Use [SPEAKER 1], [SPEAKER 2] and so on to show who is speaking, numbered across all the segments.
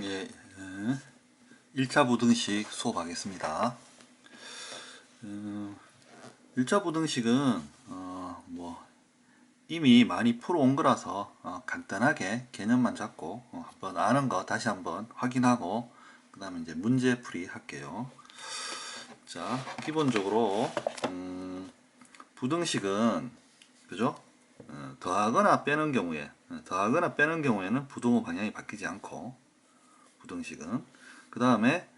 [SPEAKER 1] 예, 1차 부등식 수업하겠습니다. 1차 부등식은 이미 많이 풀어온 거라서 간단하게 개념만 잡고 한번 아는 거 다시 한번 확인하고 그 다음에 이제 문제풀이 할게요. 자, 기본적으로 부등식은 그죠? 더하거나 빼는 경우에는 부등호 방향이 바뀌지 않고 부등식은 그 다음에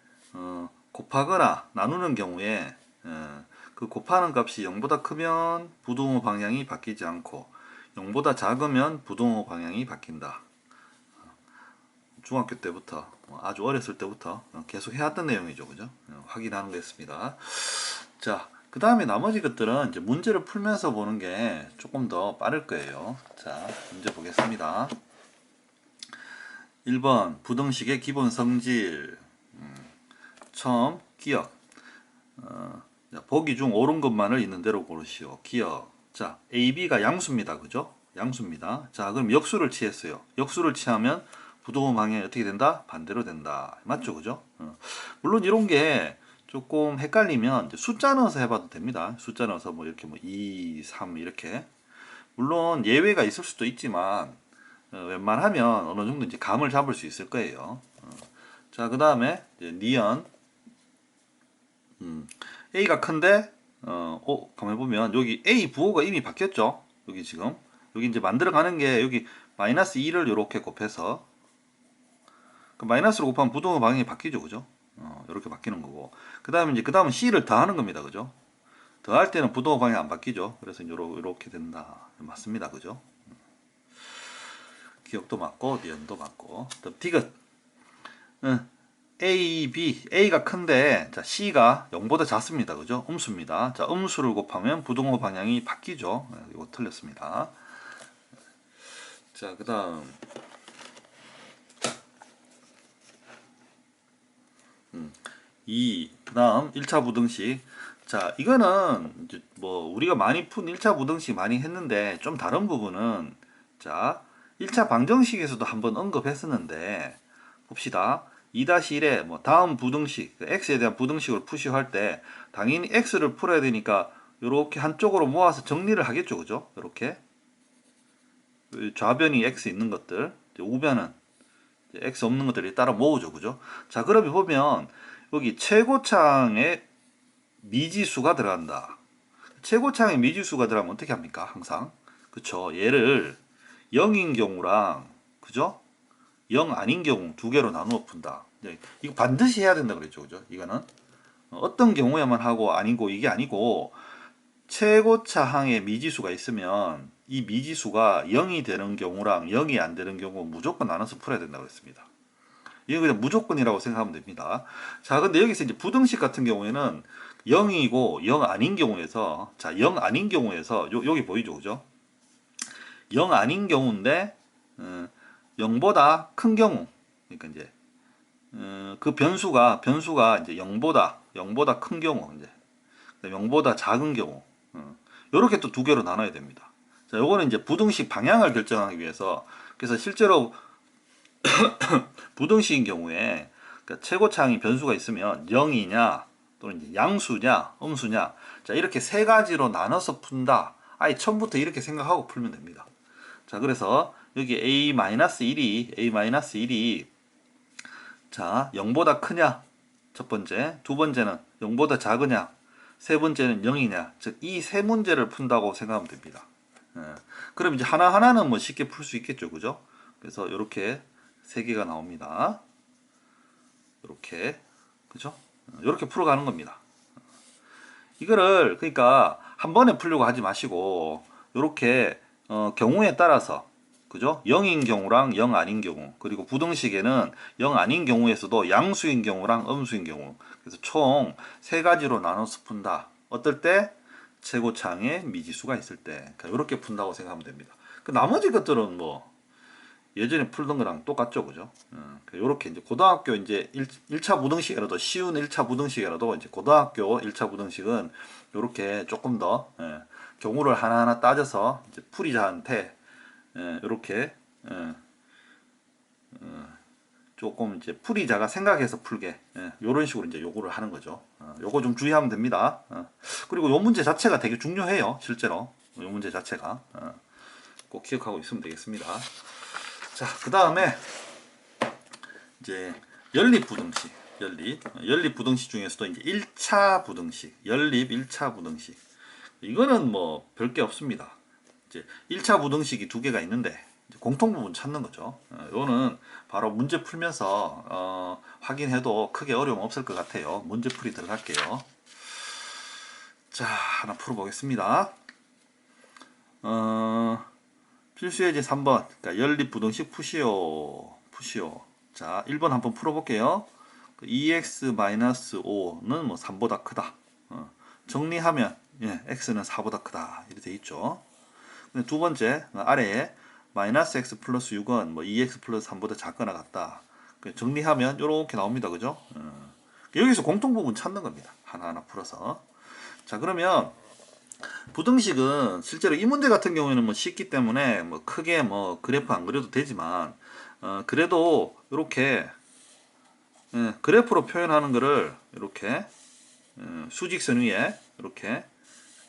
[SPEAKER 1] 곱하거나 나누는 경우에 그 곱하는 값이 0보다 크면 부등호 방향이 바뀌지 않고 0보다 작으면 부등호 방향이 바뀐다. 중학교 때부터 아주 어렸을 때부터 계속 해왔던 내용이죠, 그죠? 확인하는 거였습니다. 자, 그 다음에 나머지 것들은 이제 문제를 풀면서 보는 게 조금 더 빠를 거예요. 자, 문제 보겠습니다. 1번 부등식의 기본 성질. 처음 기억. 보기 중 옳은 것만을 있는 대로 고르시오. 기억. 자, A, B가 양수입니다. 그죠? 양수입니다. 자, 그럼 역수를 취했어요. 역수를 취하면 부등호 방향이 어떻게 된다? 반대로 된다. 맞죠? 그죠? 물론 이런 게 조금 헷갈리면 숫자 넣어서 해봐도 됩니다. 숫자 넣어서 뭐 이렇게 뭐 2, 3 이렇게. 물론 예외가 있을 수도 있지만 웬만하면 어느 정도 이제 감을 잡을 수 있을 거예요. 자, 그 다음에 니은. A가 큰데 가만히 보면 여기 A 부호가 이미 바뀌었죠. 여기 지금 여기 이제 만들어가는 게 여기 마이너스 2를 이렇게 곱해서 그 마이너스로 곱하면 부등호 방향이 바뀌죠, 그죠? 이렇게 바뀌는 거고 그 다음에 이제 그 다음은 C를 더하는 겁니다, 그죠? 더할 때는 부등호 방향이 안 바뀌죠. 그래서 이렇게 된다. 맞습니다, 그죠? 기억도 맞고 니은도 맞고. 디귿. A, B, A가 큰데 자, C가 0보다 작습니다. 그죠? 음수입니다. 자, 음수를 곱하면 부등호 방향이 바뀌죠. 이거 틀렸습니다. 자, 그 다음 2, 그 다음 1차 부등식. 자, 이거는 이제 뭐 우리가 많이 푼 1차 부등식 많이 했는데 좀 다른 부분은 자, 1차 방정식에서도 한번 언급했었는데 봅시다. 2-1에 뭐 다음 부등식, x에 대한 부등식을 푸시할 때 당연히 x를 풀어야 되니까 이렇게 한쪽으로 모아서 정리를 하겠죠, 그죠? 이렇게 좌변이 x 있는 것들, 우변은 x 없는 것들이 따라 모으죠, 그죠? 자, 그러면 보면 여기 최고창에 미지수가 들어간다. 최고창에 미지수가 들어가면 어떻게 합니까? 항상 그쵸? 얘를 0인 경우랑 그죠? 0 아닌 경우 두 개로 나누어 푼다. 이거 반드시 해야 된다 그랬죠, 그죠? 이거는 어떤 경우에만 하고 아니고 이게 아니고 최고차 항에 미지수가 있으면 이 미지수가 0이 되는 경우랑 0이 안 되는 경우 무조건 나눠서 풀어야 된다고 했습니다. 이거 그냥 무조건이라고 생각하면 됩니다. 자, 근데 여기서 이제 부등식 같은 경우에는 0이고 0 아닌 경우에서 자, 0 아닌 경우에서 여기 보이죠, 그죠? 0 아닌 경우인데 0보다 큰 경우, 그러니까 이제 그 변수가 이제 0보다 큰 경우, 이제 0보다 작은 경우, 이렇게 또 두 개로 나눠야 됩니다. 자, 요거는 이제 부등식 방향을 결정하기 위해서 그래서 실제로 부등식인 경우에 그러니까 최고차항이 변수가 있으면 0이냐 또는 이제 양수냐 음수냐 자 이렇게 세 가지로 나눠서 푼다. 아예 처음부터 이렇게 생각하고 풀면 됩니다. 자, 그래서 여기 a-1이 자 0보다 크냐 첫 번째, 두 번째는 0보다 작으냐, 세 번째는 0이냐. 즉 이 세 문제를 푼다고 생각하면 됩니다. 예. 그럼 이제 하나하나는 뭐 쉽게 풀 수 있겠죠, 그죠? 그래서 이렇게 세 개가 나옵니다. 이렇게 그죠? 이렇게 풀어가는 겁니다. 이거를 그러니까 한 번에 풀려고 하지 마시고 이렇게 경우에 따라서 그죠? 0인 경우랑 0 아닌 경우 그리고 부등식에는 0 아닌 경우에서도 양수인 경우랑 음수인 경우 그래서 총 세 가지로 나눠서 푼다. 어떨 때? 최고창에 미지수가 있을 때 그러니까 이렇게 푼다고 생각하면 됩니다. 그 나머지 것들은 뭐 예전에 풀던 거랑 똑같죠, 그죠? 요렇게 이제 고등학교 이제 1차 부등식이라도 쉬운 1차 부등식이라도 이제 고등학교 1차 부등식은 요렇게 조금 더 경우를 하나하나 따져서 이제 풀이자한테 요렇게 좀 조금 이제 풀이자가 생각해서 풀게, 요런 식으로 이제 요구를 하는 거죠. 요거 좀 주의하면 됩니다. 그리고 요 문제 자체가 되게 중요해요. 실제로 요 문제 자체가 꼭 기억하고 있으면 되겠습니다. 자, 그 다음에 이제 연립부등식, 연립부등식 중에서도 이제 1차 부등식, 연립 1차 부등식. 이거는 뭐 별게 없습니다. 이제 1차 부등식이 두 개가 있는데 공통 부분 찾는 거죠. 이거는 바로 문제 풀면서 확인해도 크게 어려움 없을 것 같아요. 문제풀이 들어갈게요. 자, 하나 풀어보겠습니다. 필수예제 3번, 그러니까 연립부등식 푸시오. 자, 1번 한번 풀어볼게요. 2x-5는 뭐 3보다 크다. 정리하면 x는 4보다 크다. 이렇게 돼 있죠. 근데 두 번째 아래에 마이너스 x 플러스 6은 뭐 2x 플러스 3보다 작거나 같다. 정리하면 이렇게 나옵니다. 그죠? 여기서 공통 부분 찾는 겁니다. 하나하나 풀어서. 자, 그러면 부등식은 실제로 이 문제 같은 경우에는 뭐 쉽기 때문에 뭐 크게 뭐 그래프 안 그려도 되지만 그래도 이렇게 그래프로 표현하는 거를 이렇게 수직선 위에 이렇게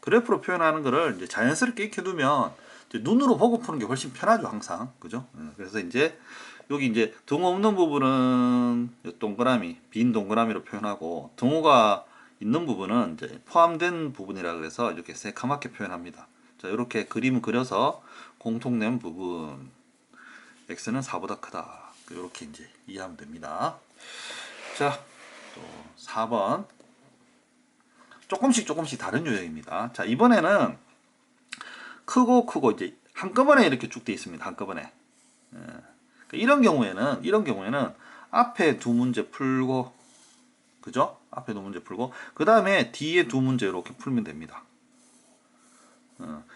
[SPEAKER 1] 그래프로 표현하는 거를 이제 자연스럽게 익혀두면 이제 눈으로 보고 푸는 게 훨씬 편하죠, 항상. 그죠? 그래서 이제 여기 이제 등호 없는 부분은 동그라미, 빈 동그라미로 표현하고 등호가 있는 부분은 이제 포함된 부분이라 그래서 이렇게 새카맣게 표현합니다. 자, 이렇게 그림을 그려서 공통된 부분 x는 4보다 크다. 이렇게 이제 이해하면 됩니다. 자, 또 4번. 조금씩 다른 유형입니다. 자, 이번에는 크고 이제 한꺼번에 이렇게 쭉 돼 있습니다. 한꺼번에. 이런 경우에는 앞에 두 문제 풀고, 그죠? 앞에 두 문제 풀고, 그 다음에 뒤에 두 문제 이렇게 풀면 됩니다.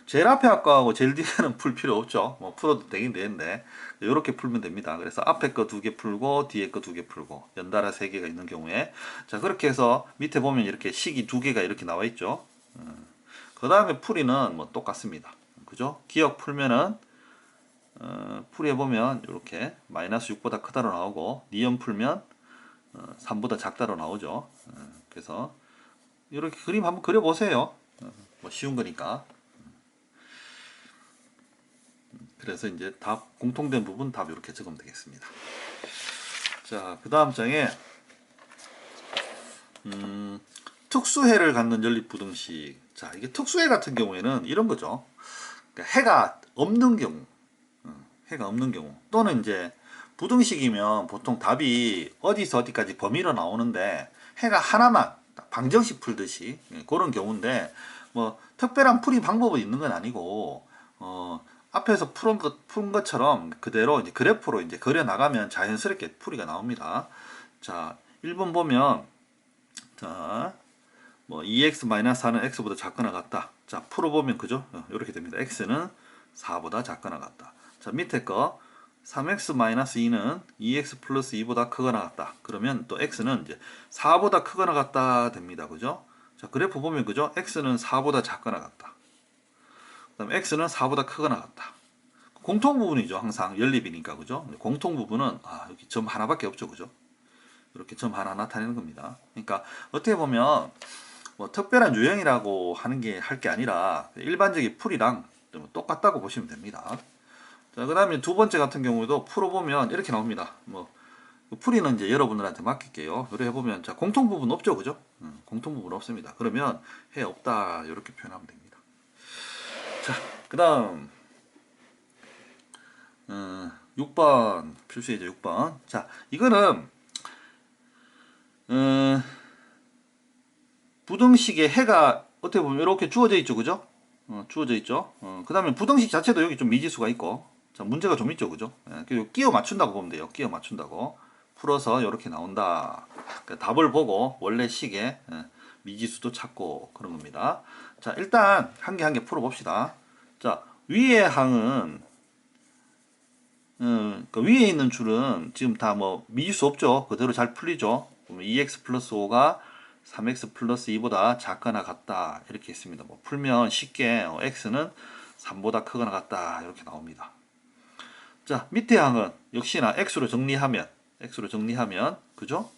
[SPEAKER 1] 제일 앞에 거하고 제일 뒤에는 풀 필요 없죠. 뭐 풀어도 되긴 되는데 이렇게 풀면 됩니다. 그래서 앞에 거 두 개 풀고 뒤에 거 두 개 풀고 연달아 세 개가 있는 경우에 자, 그렇게 해서 밑에 보면 이렇게 식이 두 개가 이렇게 나와 있죠. 그 다음에 풀이는 뭐 똑같습니다. 그죠? 기억 풀면은 풀이해 보면 이렇게 마이너스 6보다 크다로 나오고 니은 풀면 3보다 작다로 나오죠. 그래서 이렇게 그림 한번 그려 보세요. 뭐 쉬운 거니까. 그래서 이제 답, 공통된 부분 답 이렇게 적으면 되겠습니다. 자, 그 다음 장에 특수해를 갖는 연립부등식. 자, 이게 특수해 같은 경우에는 이런 거죠. 그러니까 해가 없는 경우 또는 이제 부등식이면 보통 답이 어디서 어디까지 범위로 나오는데 해가 하나만 방정식 풀듯이 그런 경우인데 뭐 특별한 풀이 방법은 있는 건 아니고 앞에서 푼 것처럼 그대로 이제 그래프로 이제 그려 나가면 자연스럽게 풀이가 나옵니다. 자, 1번 보면 자, 뭐 2x-4는 x보다 작거나 같다. 자, 풀어보면 그죠? 이렇게 됩니다. x는 4보다 작거나 같다. 자, 밑에 거 3x-2는 2x 플러스 2보다 크거나 같다. 그러면 또 x는 이제 4보다 크거나 같다 됩니다. 그죠? 자, 그래프 보면 그죠? x는 4보다 작거나 같다. 그 다음에 x는 4보다 크거나 같다. 공통 부분이죠. 항상 연립이니까. 그죠? 공통 부분은 여기 점 하나밖에 없죠. 그죠? 이렇게 점 하나 나타내는 겁니다. 그러니까 어떻게 보면 뭐 특별한 유형이라고 하는 게 할 게 아니라 일반적인 풀이랑 똑같다고 보시면 됩니다. 자, 그 다음에 두 번째 같은 경우에도 풀어보면 이렇게 나옵니다. 뭐 풀이는 이제 여러분들한테 맡길게요. 이렇게 해보면 자, 공통 부분 없죠. 그죠? 공통 부분 없습니다. 그러면 해 없다 이렇게 표현하면 됩니다. 자, 그 다음 6번 필수예제 6번. 자, 이거는 부등식에 해가 어떻게 보면 이렇게 주어져 있죠. 그죠? 주어져 있죠. 그 다음에 부등식 자체도 여기 좀 미지수가 있고 자, 문제가 좀 있죠. 그죠? 그리고 끼워 맞춘다고 보면 돼요. 끼워 맞춘다고 풀어서 이렇게 나온다. 그러니까 답을 보고 원래 식에 미지수도 찾고 그런 겁니다. 자, 일단 한 개 한 개 풀어봅시다. 자, 위의 항은 그 위에 있는 줄은 지금 다 뭐 미지수 없죠. 그대로 잘 풀리죠. 2x 플러스 5가 3x 플러스 2보다 작거나 같다 이렇게 있습니다. 뭐 풀면 쉽게 x는 3보다 크거나 같다 이렇게 나옵니다. 자, 밑에 항은 역시나 x로 정리하면 x로 정리하면 그죠?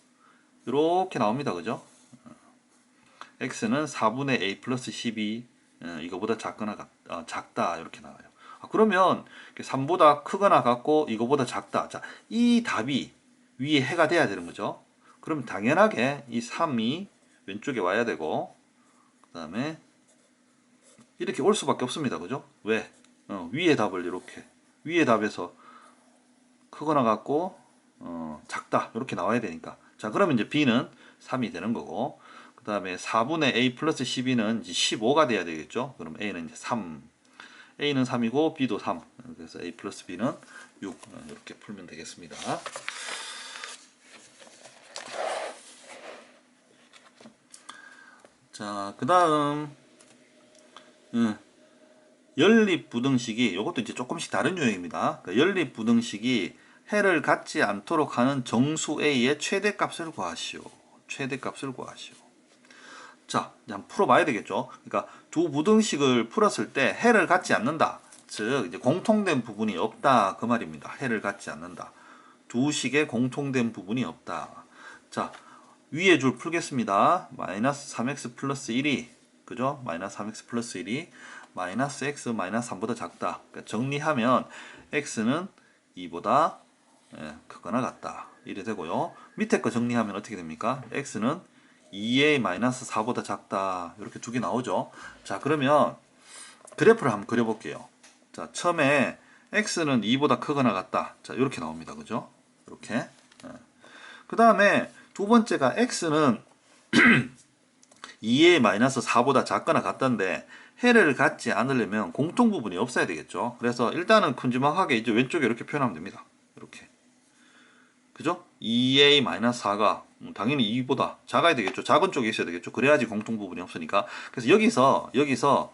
[SPEAKER 1] 이렇게 나옵니다. 그죠? x는 4분의 a 플러스 12 이거보다 작다 이렇게 나와요. 그러면 3보다 크거나 같고 이거보다 작다. 자, 이 답이 위에 해가 돼야 되는 거죠. 그럼 당연하게 이 3이 왼쪽에 와야 되고 그 다음에 이렇게 올 수밖에 없습니다. 그죠? 왜? 위의 답을 이렇게 위의 답에서 크거나 같고 작다 이렇게 나와야 되니까. 자, 그러면 이제 b는 3이 되는 거고 그 다음에 4분의 a 플러스 12는 이제 15가 돼야 되겠죠. 그럼 a는 이제 3 a는 3이고 b도 3 그래서 a 플러스 b는 6 이렇게 풀면 되겠습니다. 자, 그 다음 연립부등식이 이것도 이제 조금씩 다른 유형입니다. 그러니까 연립부등식이 해를 갖지 않도록 하는 정수 a의 최대값을 구하시오. 최대값을 구하시오. 자, 이제 한번 풀어봐야 되겠죠. 그러니까 두 부등식을 풀었을 때 해를 갖지 않는다. 즉 이제 공통된 부분이 없다 그 말입니다. 해를 갖지 않는다. 두 식의 공통된 부분이 없다. 자, 위에 줄 풀겠습니다. 마이너스 3x 플러스 1이 그죠? 마이너스 3x 플러스 1이 마이너스 x 마이너스 3보다 작다. 그러니까 정리하면 x는 2보다 크거나 같다. 이래 되고요. 밑에 거 정리하면 어떻게 됩니까? x는 2a 마이너스 4보다 작다. 이렇게 두 개 나오죠. 자, 그러면 그래프를 한번 그려볼게요. 자, 처음에 x는 2보다 크거나 같다. 자, 이렇게 나옵니다. 그죠? 이렇게. 그 다음에 두 번째가 x는 2a 마이너스 4보다 작거나 같던데 해를 갖지 않으려면 공통 부분이 없어야 되겠죠. 그래서 일단은 큼지막하게 이제 왼쪽에 이렇게 표현하면 됩니다. 이렇게. 그죠? 2a 마이너스 4가 당연히 2보다 작아야 되겠죠. 작은 쪽에 있어야 되겠죠. 그래야지 공통 부분이 없으니까. 그래서 여기서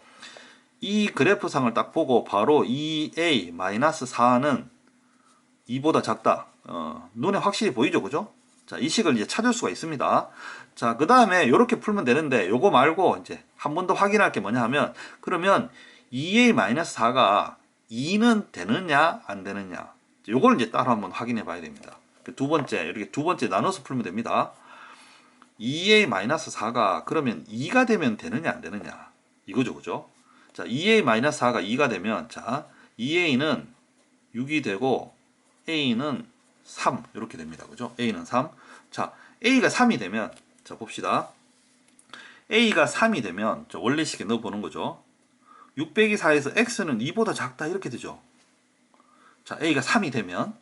[SPEAKER 1] 이 그래프상을 딱 보고 바로 2a 마이너스 4는 2보다 작다. 눈에 확실히 보이죠, 그죠? 자, 이 식을 이제 찾을 수가 있습니다. 자, 그 다음에 이렇게 풀면 되는데 요거 말고 이제 한 번 더 확인할 게 뭐냐 하면 그러면 2a 마이너스 4가 2는 되느냐 안 되느냐 요걸 이제 따로 한번 확인해 봐야 됩니다. 두 번째 이렇게 두 번째 나눠서 풀면 됩니다. 2a 마이너스 4가 그러면 2가 되면 되느냐 안 되느냐 이거죠, 그죠? 자, 2a 마이너스 4가 2가 되면 자 2a는 6이 되고 a는 3 이렇게 됩니다. 그죠? a는 3. 자, a가 3이 되면 자 봅시다. a가 3이 되면 자, 원래식에 넣어 보는 거죠. 6 빼기 4에서 x는 2보다 작다 이렇게 되죠. 자, a가 3이 되면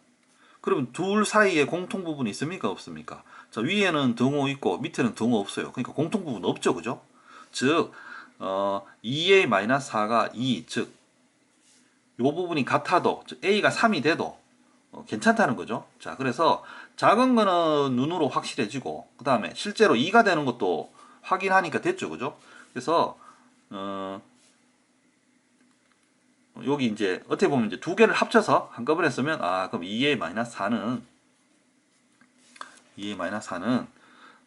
[SPEAKER 1] 그러면 둘 사이에 공통 부분이 있습니까 없습니까? 자, 위에는 등호 있고 밑에는 등호 없어요. 그러니까 공통 부분 없죠, 그죠? 즉 2a-4가 2, 즉 요 부분이 같아도 즉 a가 3이 돼도 괜찮다는 거죠. 자, 그래서 작은 거는 눈으로 확실해지고 그 다음에 실제로 2가 되는 것도 확인하니까 됐죠, 그죠? 그래서 여기 이제 어떻게 보면 이제 두 개를 합쳐서 한꺼번에 쓰면 그럼 2a-4는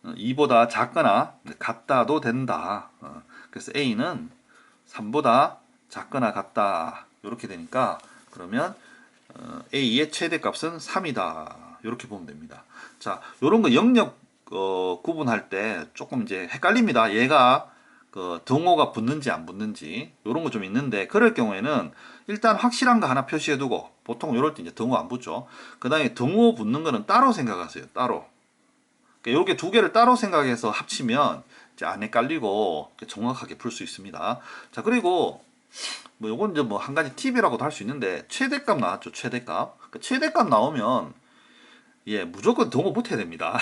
[SPEAKER 1] 2보다 작거나 같다도 된다. 그래서 a는 3보다 작거나 같다. 이렇게 되니까 그러면 a의 최대값은 3이다. 이렇게 보면 됩니다. 자, 요런 거 영역 구분할 때 조금 이제 헷갈립니다. 얘가 그 등호가 붙는지 안 붙는지 요런 거 좀 있는데 그럴 경우에는 일단 확실한 거 하나 표시해 두고 보통 요럴 때 이제 등호 안 붙죠. 그 다음에 등호 붙는 거는 따로 생각하세요. 따로. 그러니까 요렇게 두 개를 따로 생각해서 합치면 이제 안 헷갈리고 정확하게 풀 수 있습니다. 자, 그리고 뭐 요건 이제 뭐 한 가지 팁이라고도 할 수 있는데 최대값 나왔죠. 최대값. 그러니까 최대값 나오면 무조건 등호 붙어야 됩니다.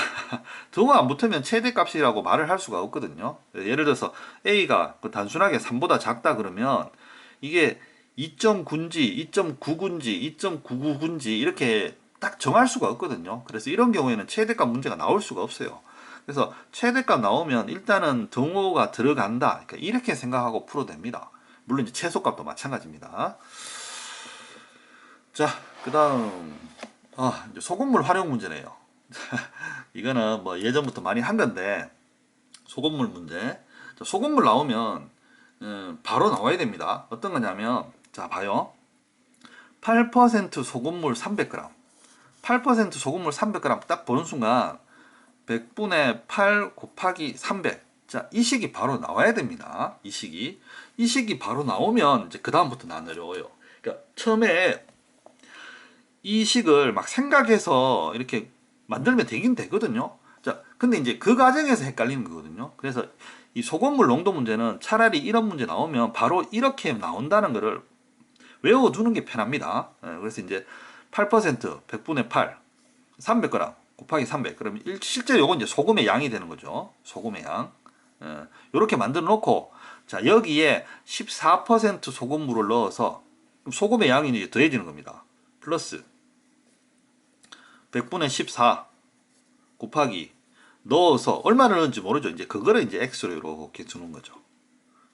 [SPEAKER 1] 등호 안 붙으면 최대값이라고 말을 할 수가 없거든요. 예를 들어서 A가 단순하게 3보다 작다 그러면 이게 2.9인지 2.99인지 2.99인지 이렇게 딱 정할 수가 없거든요. 그래서 이런 경우에는 최대값 문제가 나올 수가 없어요. 그래서 최대값 나오면 일단은 등호가 들어간다. 그러니까 이렇게 생각하고 풀어도 됩니다. 물론 이제 최소값도 마찬가지입니다. 자, 그 다음 이제 소금물 활용 문제네요. 이거는 뭐 예전부터 많이 한 건데 소금물 문제. 자, 소금물 나오면 바로 나와야 됩니다. 어떤 거냐면 자 봐요. 8% 소금물 300g, 8% 소금물 300g 딱 보는 순간 100분의 8 곱하기 300. 자, 이 식이 바로 나와야 됩니다. 이 식이 바로 나오면 이제 그 다음부터 난 어려워요. 그러니까 처음에 이 식을 막 생각해서 이렇게 만들면 되긴 되거든요. 자, 근데 이제 그 과정에서 헷갈리는 거거든요. 그래서 이 소금물 농도 문제는 차라리 이런 문제 나오면 바로 이렇게 나온다는 거를 외워두는 게 편합니다. 그래서 이제 8% 100분의 8 300g 곱하기 300. 그러면 실제 요건 이제 소금의 양이 되는 거죠. 소금의 양. 이렇게 만들어 놓고, 자, 여기에 14% 소금물을 넣어서 소금의 양이 이제 더해지는 겁니다. 플러스 100분의 14 곱하기 넣어서 얼마나 넣은지 모르죠. 이제 그거를 이제 x로 이렇게 주는 거죠.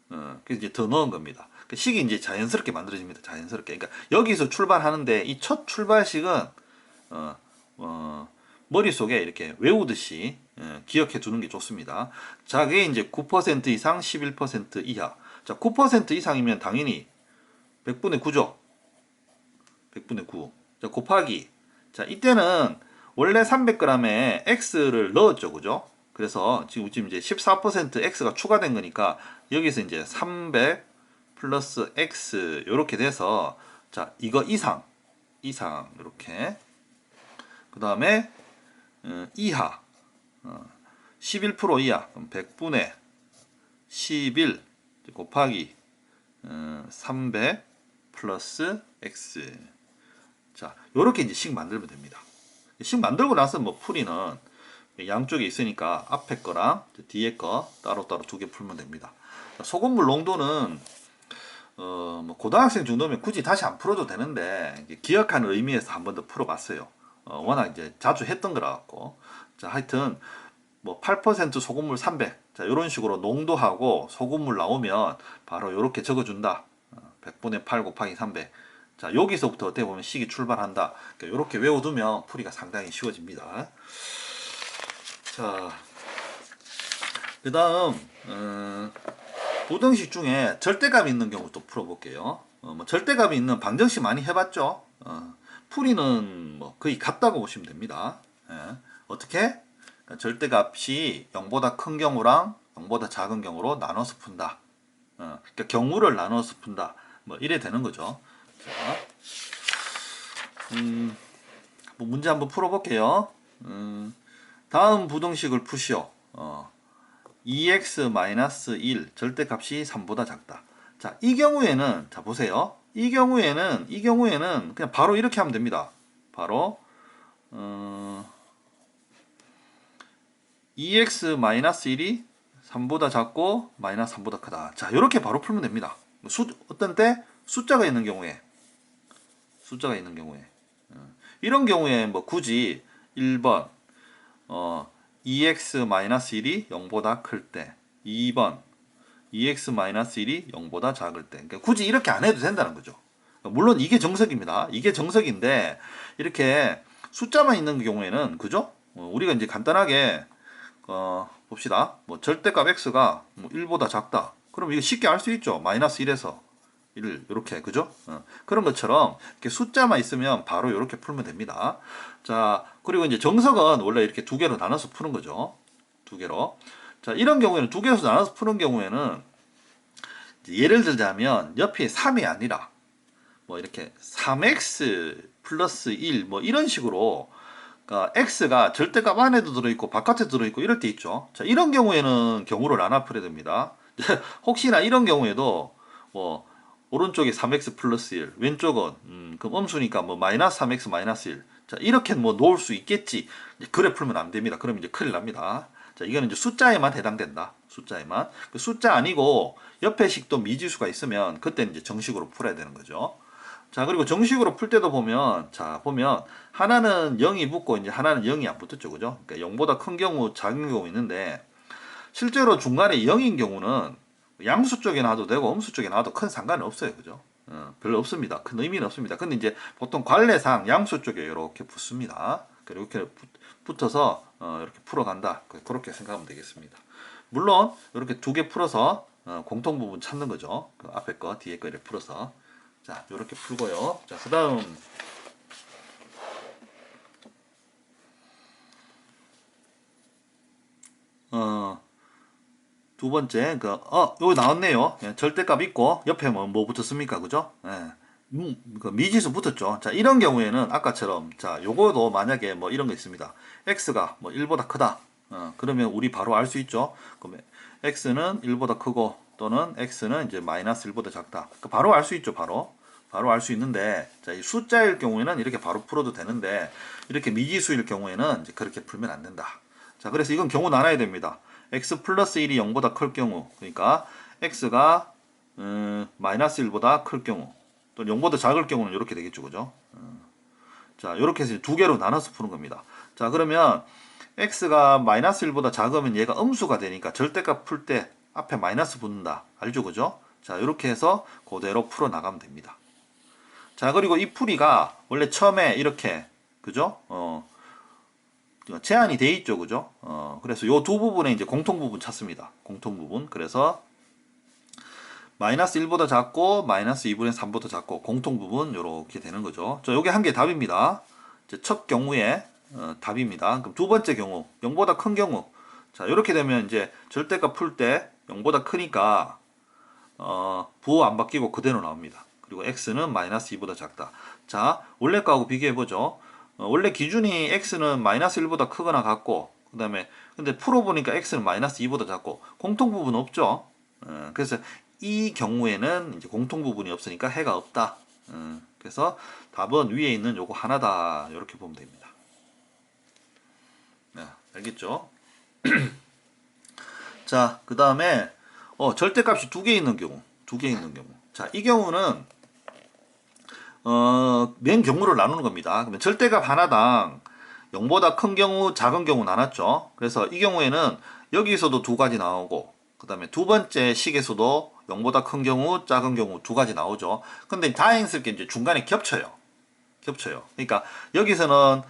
[SPEAKER 1] 그래서 이제 더 넣은 겁니다. 그 식이 이제 자연스럽게 만들어집니다. 자연스럽게. 그러니까 여기서 출발하는데 이 첫 출발식은 머릿속에 이렇게 외우듯이 기억해 두는 게 좋습니다. 자, 그게 이제 9% 이상, 11% 이하. 자, 9% 이상이면 당연히 100분의 9죠. 100분의 9. 자, 곱하기. 자, 이때는 원래 300g에 x를 넣었죠. 그죠? 그래서 지금 이제 14% x가 추가된 거니까 여기서 이제 300 플러스 x 요렇게 돼서, 자, 이거 이상 이렇게. 그 다음에 이하 11% 이하. 그럼 100분의 11 곱하기 300 플러스 x. 자, 요렇게 이제 식 만들면 됩니다. 식 만들고 나서 뭐 풀이는 양쪽에 있으니까 앞에 거랑 뒤에 거 따로따로 두 개 풀면 됩니다. 자, 소금물 농도는 뭐 고등학생 정도면 굳이 다시 안 풀어도 되는데 기억하는 의미에서 한 번 더 풀어봤어요. 워낙 이제 자주 했던 거라 갖고. 자, 하여튼 뭐 8% 소금물 300. 자, 이런 식으로 농도하고 소금물 나오면 바로 이렇게 적어준다. 100분의 8 곱하기 300. 자, 여기서부터 어떻게 보면 식이 출발한다. 그러니까 이렇게 외워두면 풀이가 상당히 쉬워집니다. 자, 그 다음 부등식 중에 절대값이 있는 경우 또 풀어볼게요. 뭐 절대값이 있는 방정식 많이 해봤죠. 풀이는 뭐 거의 같다고 보시면 됩니다. 어떻게? 그러니까 절대값이 0보다 큰 경우랑 0보다 작은 경우로 나눠서 푼다. 그러니까 경우를 나눠서 푼다. 뭐 이래 되는 거죠. 자, 뭐 문제 한번 풀어볼게요. 다음 부등식을 푸시오. 2x-1 절대값이 3보다 작다. 자, 이 경우에는 자 보세요. 이 경우에는 그냥 바로 이렇게 하면 됩니다. 바로 2x-1이 3보다 작고 마이너스 3보다 크다. 자, 이렇게 바로 풀면 됩니다. 어떤 때 숫자가 있는 경우에 이런 경우에 뭐 굳이 1번 2x-1이 0보다 클 때, 2번 2x-1이 0보다 작을 때. 그러니까 굳이 이렇게 안 해도 된다는 거죠. 물론 이게 정석입니다. 이게 정석인데 이렇게 숫자만 있는 경우에는 그죠? 우리가 이제 간단하게 봅시다. 뭐 절대값 x가 뭐 1보다 작다. 그럼 이거 쉽게 알 수 있죠. 마이너스 1에서 1 이렇게 그죠? 그런 것처럼 이렇게 숫자만 있으면 바로 이렇게 풀면 됩니다. 자, 그리고 이제 정석은 원래 이렇게 두 개로 나눠서 푸는 거죠. 두 개로. 자, 이런 경우에는 두 개로 나눠서 푸는 경우에는 예를 들자면 옆에 3이 아니라 뭐 이렇게 3x 플러스 1 뭐 이런 식으로, 그러니까 x가 절대값 안에도 들어있고 바깥에도 들어있고 이럴 때 있죠. 자, 이런 경우에는 경우를 나눠 풀어야 됩니다. 혹시나 이런 경우에도 뭐 오른쪽에 3x 플러스 1, 왼쪽은 그럼 음수니까 뭐 마이너스 3x 마이너스 1. 자, 이렇게 뭐 놓을 수 있겠지. 그래 풀면 안 됩니다. 그럼 이제 큰일 납니다. 자, 이거는 이제 숫자에만 해당된다. 숫자에만. 그 숫자 아니고 옆에 식도 미지수가 있으면 그때는 이제 정식으로 풀어야 되는 거죠. 자, 그리고 정식으로 풀 때도 보면, 자, 보면 하나는 0이 붙고 이제 하나는 0이 안 붙었죠. 그죠? 그러니까 0보다 큰 경우, 작은 경우 있는데 실제로 중간에 0인 경우는 양수 쪽에 놔도 되고 음수 쪽에 놔도 큰 상관은 없어요. 그죠? 별로 없습니다. 큰 의미는 없습니다. 근데 이제 보통 관례상 양수 쪽에 이렇게 붙습니다. 이렇게 붙어서 이렇게 풀어간다. 그렇게 생각하면 되겠습니다. 물론 이렇게 두 개 풀어서 공통 부분 찾는 거죠. 그 앞에 거, 뒤에 거 이렇게 풀어서. 자, 이렇게 풀고요. 자, 그 다음 두 번째, 여기 나왔네요. 예, 절대값 있고, 옆에 뭐 붙었습니까? 그죠? 예. 그 미지수 붙었죠. 자, 이런 경우에는 아까처럼, 자, 요거도 만약에 뭐 이런 거 있습니다. x가 뭐 1보다 크다. 그러면 우리 바로 알 수 있죠. 그러면 x는 1보다 크고, 또는 x는 이제 마이너스 1보다 작다. 바로 알 수 있죠, 바로. 바로 알 수 있는데, 자, 이 숫자일 경우에는 이렇게 바로 풀어도 되는데, 이렇게 미지수일 경우에는 이제 그렇게 풀면 안 된다. 자, 그래서 이건 경우 나눠야 됩니다. x 플러스 1이 0보다 클 경우, 그러니까 x가 마이너스 1보다 클 경우, 또 0보다 작을 경우는 이렇게 되겠죠, 그죠? 자, 이렇게 해서 두 개로 나눠서 푸는 겁니다. 자, 그러면 x가 마이너스 1보다 작으면 얘가 음수가 되니까 절대값 풀 때 앞에 마이너스 붙는다. 알죠, 그죠? 자, 이렇게 해서 그대로 풀어 나가면 됩니다. 자, 그리고 이 풀이가 원래 처음에 이렇게, 그죠? 제한이 돼 있죠, 그죠? 그래서 요 두 부분에 이제 공통 부분 찾습니다. 공통 부분. 그래서 마이너스 1보다 작고 마이너스 2분의 3보다 작고 공통 부분 요렇게 되는 거죠. 자, 요게 한 개 답입니다. 이제 첫 경우에 답입니다. 그럼 두 번째 경우 0보다 큰 경우, 자, 요렇게 되면 이제 절대값 풀 때 0보다 크니까 부호 안 바뀌고 그대로 나옵니다. 그리고 x는 마이너스 2보다 작다. 자, 원래 거하고 비교해 보죠. 원래 기준이 x는 마이너스 1보다 크거나 같고, 그 다음에 근데 풀어보니까 x는 마이너스 2보다 작고 공통 부분 없죠. 그래서 이 경우에는 이제 공통 부분이 없으니까 해가 없다. 그래서 답은 위에 있는 요거 하나다. 이렇게 보면 됩니다. 네, 알겠죠? 자, 그 다음에 절대값이 두 개 있는 경우, 자, 이 경우는 맨 경우를 나누는 겁니다. 그러면 절대값 하나당 0보다 큰 경우, 작은 경우 나눴죠. 그래서 이 경우에는 여기서도 두 가지 나오고, 그 다음에 두 번째 식에서도 0보다 큰 경우, 작은 경우 두 가지 나오죠. 근데 다행스럽게 이제 중간에 겹쳐요. 그러니까 여기서는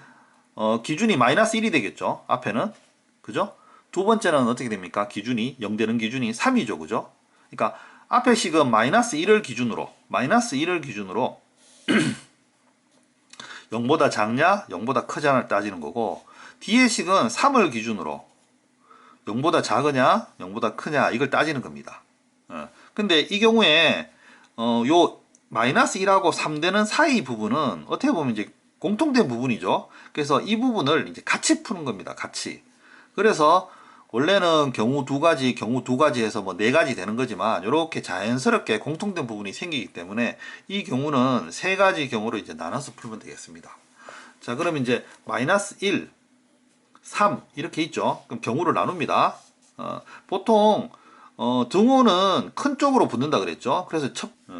[SPEAKER 1] 기준이 마이너스 1이 되겠죠. 앞에는. 그죠? 두 번째는 어떻게 됩니까? 기준이 0 되는 기준이 3이죠. 그죠? 그러니까 앞에 식은 마이너스 1을 기준으로 0보다 작냐, 0보다 크냐를 따지는 거고, 뒤에 식은 3을 기준으로 0보다 작으냐, 0보다 크냐 이걸 따지는 겁니다. 근데 이 경우에 요 마이너스 1하고 3되는 사이 부분은 어떻게 보면 이제 공통된 부분이죠. 그래서 이 부분을 이제 같이 푸는 겁니다. 같이. 그래서 원래는 경우 두 가지 해서 뭐 네 가지 되는 거지만 이렇게 자연스럽게 공통된 부분이 생기기 때문에 이 경우는 세 가지 경우로 이제 나눠서 풀면 되겠습니다. 자, 그럼 이제 마이너스 1, 3 이렇게 있죠. 그럼 경우를 나눕니다. 보통 등호는 큰 쪽으로 붙는다 그랬죠. 그래서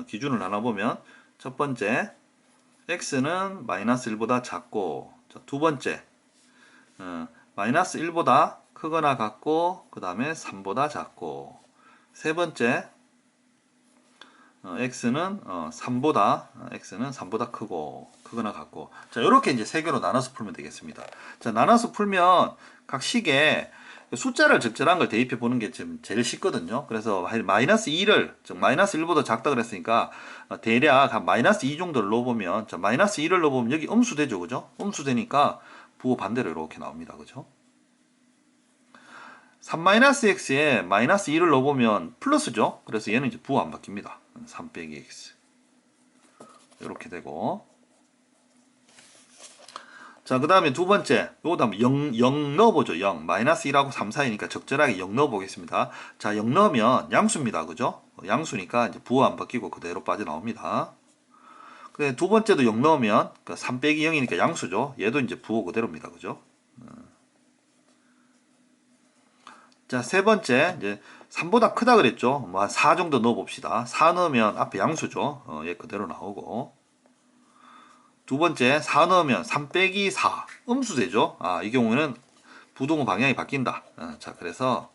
[SPEAKER 1] 기준을 나눠보면 첫 번째 x는 마이너스 1보다 작고, 자, 두 번째 마이너스 1보다 크거나 같고, 그 다음에 3보다 작고, 세 번째 x는 3보다 크고 크거나 같고. 자, 이렇게 이제 세 개로 나눠서 풀면 되겠습니다. 자, 나눠서 풀면 각 식에 숫자를 적절한 걸 대입해 보는 게 지금 제일 쉽거든요. 그래서 마이너스 2를, 즉 마이너스 1보다 작다 그랬으니까 대략 한 마이너스 2 정도를 넣어보면, 자, 마이너스 2를 넣어보면 여기 음수 되죠, 그죠? 음수 되니까 부호 반대로 이렇게 나옵니다, 그죠? 3-x에 마이너스 2를 넣어보면 플러스죠. 그래서 얘는 이제 부호 안 바뀝니다. 3 빼기 x 이렇게 되고, 자, 그 다음에 두 번째 요거 다음 0 넣어보죠. 0 마이너스 1하고 3 사이니까 적절하게 0 넣어보겠습니다. 자, 0 넣으면 양수입니다. 그죠? 양수니까 이제 부호 안 바뀌고 그대로 빠져나옵니다. 그래, 두 번째도 0 넣으면 3 빼기 0이니까 양수죠. 얘도 이제 부호 그대로입니다. 그죠? 자, 세 번째 이제 3보다 크다 그랬죠. 뭐 한 4 정도 넣어봅시다. 4 넣으면 앞에 양수죠. 얘 그대로 나오고, 두 번째 4 넣으면 3 빼기 4 음수 되죠. 이 경우에는 부동호 방향이 바뀐다. 자, 그래서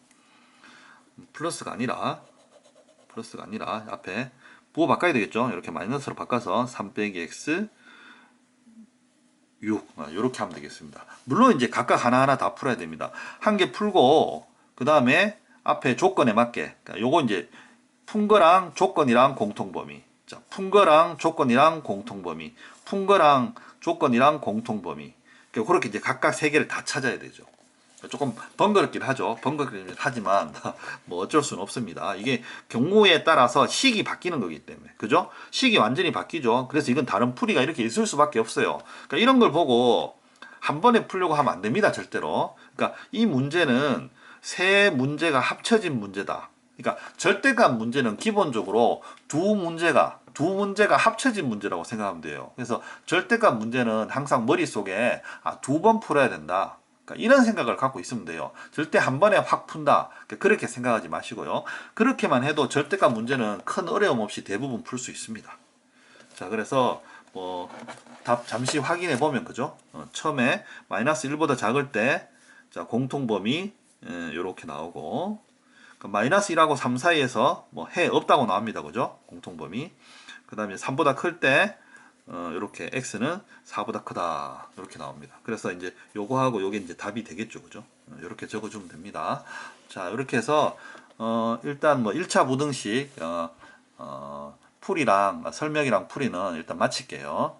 [SPEAKER 1] 플러스가 아니라 앞에 부호 바꿔야 되겠죠. 이렇게 마이너스로 바꿔서 3 빼기 x 6 이렇게 하면 되겠습니다. 물론 이제 각각 하나하나 다 풀어야 됩니다. 한 개 풀고 그 다음에 앞에 조건에 맞게, 그러니까 요거 이제 푼 거랑 조건이랑 공통범위, 자, 푼 거랑 조건이랑 공통범위, 푼 거랑 조건이랑 공통범위, 그렇게 이제 각각 세 개를 다 찾아야 되죠. 조금 번거롭긴 하죠. 번거롭긴 하지만 뭐 어쩔 수는 없습니다. 이게 경우에 따라서 식이 바뀌는 거기 때문에. 그죠? 식이 완전히 바뀌죠. 그래서 이건 다른 풀이가 이렇게 있을 수밖에 없어요. 그러니까 이런 걸 보고 한 번에 풀려고 하면 안 됩니다. 절대로. 그러니까 이 문제는 세 문제가 합쳐진 문제다. 그러니까 절대값 문제는 기본적으로 두 문제가 합쳐진 문제라고 생각하면 돼요. 그래서 절대값 문제는 항상 머릿속에 두 번 풀어야 된다. 그러니까 이런 생각을 갖고 있으면 돼요. 절대 한 번에 확 푼다. 그렇게 생각하지 마시고요. 그렇게만 해도 절대값 문제는 큰 어려움 없이 대부분 풀 수 있습니다. 자, 그래서 뭐 답 잠시 확인해 보면 그죠? 처음에 마이너스 1보다 작을 때 자, 공통범위 이렇게 나오고 마이너스 1하고 3 사이에서 뭐 해 없다고 나옵니다. 그죠? 공통범위. 그 다음에 3보다 클 때 이렇게 x는 4보다 크다 이렇게 나옵니다. 그래서 이제 요거하고 요게 이제 답이 되겠죠, 그죠? 이렇게 적어주면 됩니다. 자, 이렇게 해서 일단 뭐 1차 부등식 풀이랑 설명이랑 풀이는 일단 마칠게요.